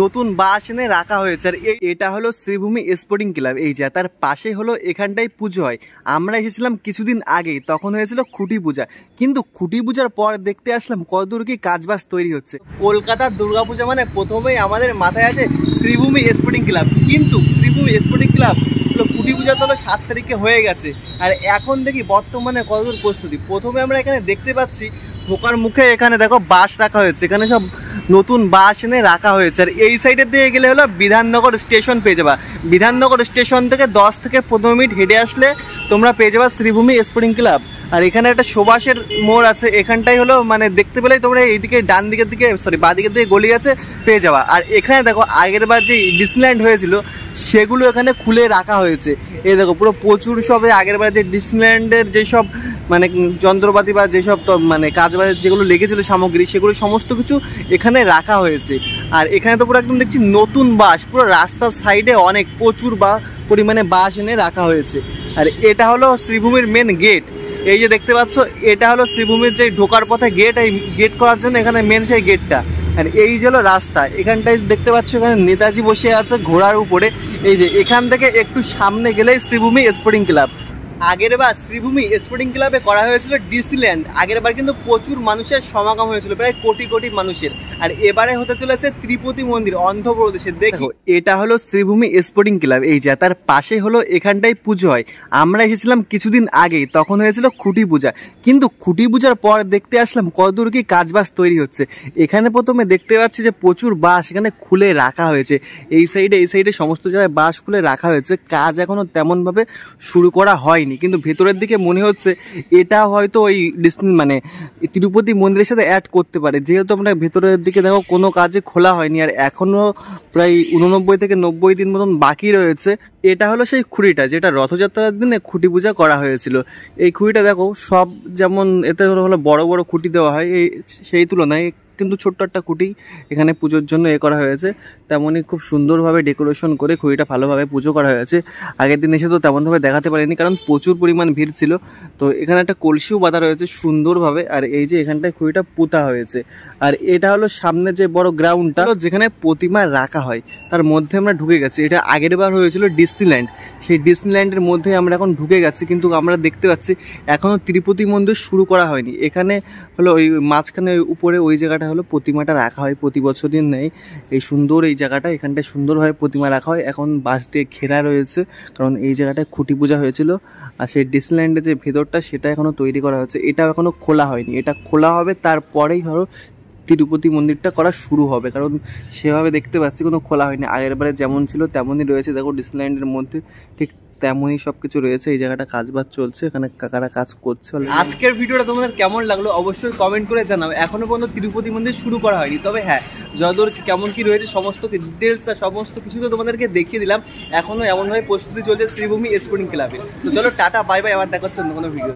নতুন বাস এনে রাখা হয়েছে। আর এটা হলো শ্রীভূমি স্পোর্টিং ক্লাব। এই যে তার পাশে হলো এখানটাই পুজো হয়। আমরা এসেছিলাম কিছুদিন আগেই, তখন হয়েছিল খুঁটি পূজা, কিন্তু খুঁটি পূজার পর দেখতে আসলাম কতদূর কি কাজবাজ তৈরি হচ্ছে। কলকাতার দুর্গাপূজা মানে প্রথমেই আমাদের মাথায় আছে শ্রীভূমি স্পোর্টিং ক্লাব, কিন্তু শ্রীভূমি স্পোর্টিং ক্লাব খুঁটি পূজা তো 7 তারিখে হয়ে গেছে। আর এখন দেখি বর্তমানে কতদূর প্রস্তুতি। প্রথমে আমরা এখানে দেখতে পাচ্ছি ঢোকার মুখে এখানে দেখো বাস রাখা হয়েছে, এখানে সব নতুন বাস এনে রাখা হয়েছে। আর এই সাইডের দিকে গেলে হলো বিধাননগর স্টেশন পেয়ে যাবা। বিধাননগর স্টেশন থেকে 10 থেকে 15 মিনিট হেঁটে আসলে তোমরা পেয়ে যাবা শ্রীভূমি স্পোর্টিং ক্লাব। আর এখানে একটা সুভাষের মোড় আছে, এখানটাই হলো মানে দেখতে পেলেই তোমরা এইদিকে ডান দিকের দিকে বাঁ দিকের দিকে গলি আছে, পেয়ে যাওয়া। আর এখানে দেখো আগের বার যে ডিসনিল্যান্ড হয়েছিল সেগুলো এখানে খুলে রাখা হয়েছে। এই দেখো পুরো প্রচুর সবে আগের বার যে ডিসনিল্যান্ডের যেসব মানে যন্ত্রপাতি বা যেসব মানে কাজবাজের যেগুলো লেগেছিল সামগ্রী, সেগুলো সমস্ত কিছু এখানে রাখা হয়েছে। আর এখানে তো পুরো একদম দেখছি নতুন বাস, পুরো রাস্তার সাইডে অনেক প্রচুর পরিমাণে বাস এনে রাখা হয়েছে। আর এটা হলো শ্রীভূমির মেন গেট। এই যে দেখতে পাচ্ছ এটা হলো শ্রীভূমির যে ঢোকার পথে গেট, এই গেট করার জন্য এখানে মেন সেই গেটটা। আর এই যে হলো রাস্তা, এখানটায় দেখতে পাচ্ছ এখানে নেতাজি বসে আছে ঘোড়ার উপরে। এই যে এখান থেকে একটু সামনে গেলেই শ্রীভূমি স্পোর্টিং ক্লাব। আগের বার শ্রীভূমি স্পোর্টিং ক্লাবে করা হয়েছিল ডিসনিল্যান্ড। আগের বার কিন্তু প্রচুর মানুষের সমাগম হয়েছিল, প্রায় কোটি কোটি মানুষের। আর এবারে হতে চলেছে তিরুপতি মন্দির অন্ধ্রপ্রদেশে। দেখো এটা হলো শ্রীভূমি স্পোর্টিং ক্লাব। এই যে তার পাশে হলো এখানটাই পুজো হয়। আমরা এসেছিলাম কিছুদিন আগেই, তখন হয়েছিল খুঁটি পূজা, কিন্তু খুঁটি পূজার পর দেখতে আসলাম কতদূর কি কাজবাজ তৈরি হচ্ছে। এখানে প্রথমে দেখতে পাচ্ছি যে প্রচুর বাস এখানে খুলে রাখা হয়েছে। এই সাইডে সমস্ত জায়গায় বাস খুলে রাখা হয়েছে। কাজ এখনো তেমন ভাবে শুরু করা হয়নি, কিন্তু ভেতরের দিকে মনে হচ্ছে এটা হয়তো ওই মানে তিরুপতি মন্দিরের সাথে অ্যাড করতে পারে, যেহেতু আমরা ভেতরের দিকে দেখো কোনো কাজে খোলা হয়নি। আর এখনো প্রায় 89 থেকে 90 দিন মতন বাকি রয়েছে। এটা হলো সেই খুঁড়িটা যেটা রথযাত্রার দিনে খুঁটি পূজা করা হয়েছিল। এই খুঁড়িটা দেখো সব যেমন এতে হলো বড় বড় খুঁটি দেওয়া হয়, সেই তুলনায় কিন্তু ছোট্ট একটা খুঁটি এখানে পুজোর জন্য করা হয়েছে। তেমনই খুব সুন্দরভাবে ডেকোরেশন করে খুঁড়িটা ভালোভাবে পুজো করা হয়েছে। আগের দিন এসে তো তেমনভাবে দেখাতে পারিনি, কারণ প্রচুর পরিমাণ ভিড় ছিল। তো এখানে একটা কলসিও বাঁধা রয়েছে সুন্দরভাবে। আর এই যে এখানটায় খুঁড়িটা পোতা হয়েছে। আর এটা হলো সামনে যে বড় গ্রাউন্ডটা যেখানে প্রতিমা রাখা হয়, তার মধ্যে আমরা ঢুকে গেছি। এটা আগের বার হয়েছিল ডিসনিল্যান্ড, সেই ডিসনিল্যান্ডের মধ্যে আমরা এখন ঢুকে গেছি। কিন্তু আমরা দেখতে পাচ্ছি এখনো তিরুপতি মন্দির শুরু করা হয়নি। এখানে হলো ওই মাঝখানে উপরে ওই জায়গাটা হলো প্রতিমাটা রাখা হয় প্রতি বছর দিন নেই। এই সুন্দর এই জায়গাটা, এখানটায় সুন্দরভাবে প্রতিমা রাখা হয়। এখন বাঁশ দিয়ে ঘেরা রয়েছে, কারণ এই জায়গাটায় খুঁটি পূজা হয়েছিল। আর সেই ডিসনিল্যান্ডের যে ভেতরটা সেটা এখনো তৈরি করা হচ্ছে, এটাও এখনো খোলা হয়নি। এটা খোলা হবে, তারপরেই ধরো তিরুপতি মন্দিরটা করা শুরু হবে, কারণ সেভাবে দেখতে পাচ্ছি কোনো খোলা হয়নি। আগের বারে যেমন ছিল তেমনই রয়েছে। দেখো ডিসনিল্যান্ডের মধ্যে ঠিক তেমনই সবকিছু রয়েছে। এই জায়গাটা কাজবাজ চলছে, এখানে কাকারা কাজ করছে। আজকের ভিডিওটা তোমাদের কেমন লাগলো অবশ্যই কমেন্ট করে জানাও। এখনো পর্যন্ত তিরুপতি মন্দির শুরু করা হয়নি, তবে হ্যাঁ যতদূর কেমন কি রয়েছে সমস্ত ডিটেলস আর সমস্ত কিছু তো তোমাদেরকে দেখিয়ে দিলাম। এখনো এমনভাবে প্রস্তুতি চলছে শ্রীভূমি স্পোর্টিং ক্লাবে। তো চলো টাটা বাই বাই, আবার দেখা হচ্ছে অন্য কোনো ভিডিও।